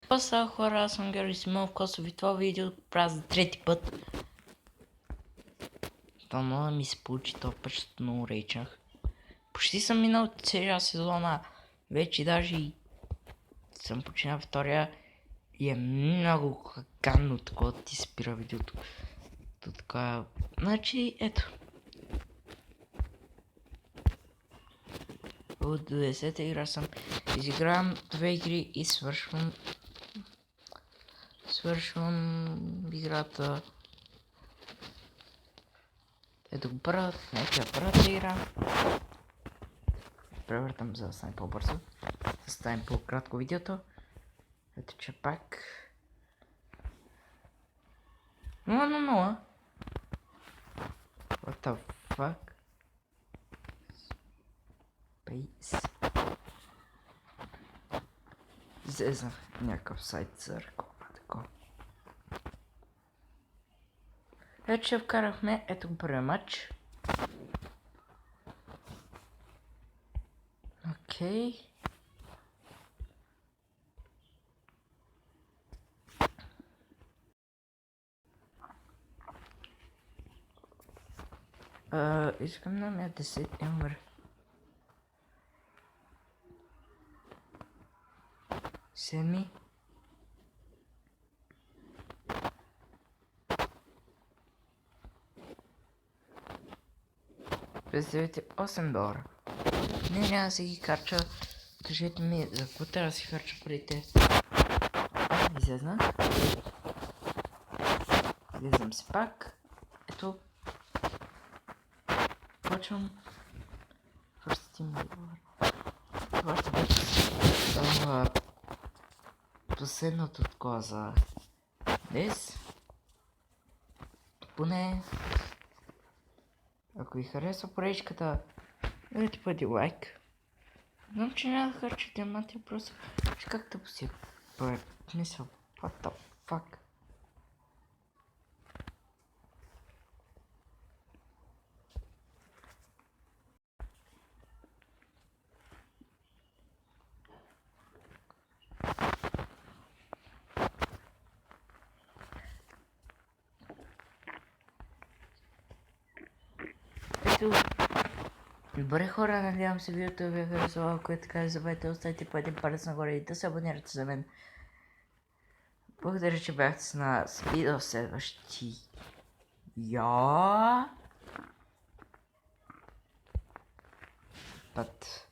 Какво хора, аз съм Георги Симеонов Косов и това видео правя за трети път. Това много ми се получи, това път много рейчнах. Почти съм минал целия сезона, вече даже и съм починал втория и е много гадно такова ти спира видеото. То така, значи ето. От 10-та игра съм. Изигравам 2 игри и свършвам играта. Ето го първата игра. Превъртам, за да стане по-бързо. Да стане по-кратко видеото. Ето че пак. 0-0. What the fuck? Space. Излезнах някакъв сайт за реклама. Вече вкарахме, ето го първия матч. Окей. Искам да ме 10 номер. Семи. Представете $8. Не, няма да си ги харча. Кажете ми, за какво трябва да си харча парите? Излезна. Влизам си пак. Ето. Почвам. First team leader. Това ще бъде последното такова за днес. Поне ако ви харесва поречката, дайте бъде лайк. Знам, че няма да харча диаманти, просто как да си мисля, what the fuck. Ето. Добре хора, надявам се видеото ви е харесало, ако е така, забравяйте, оставите по един палец нагоре и да се абонирате за мен. Благодаря, че бяхте с нас и до следващия път.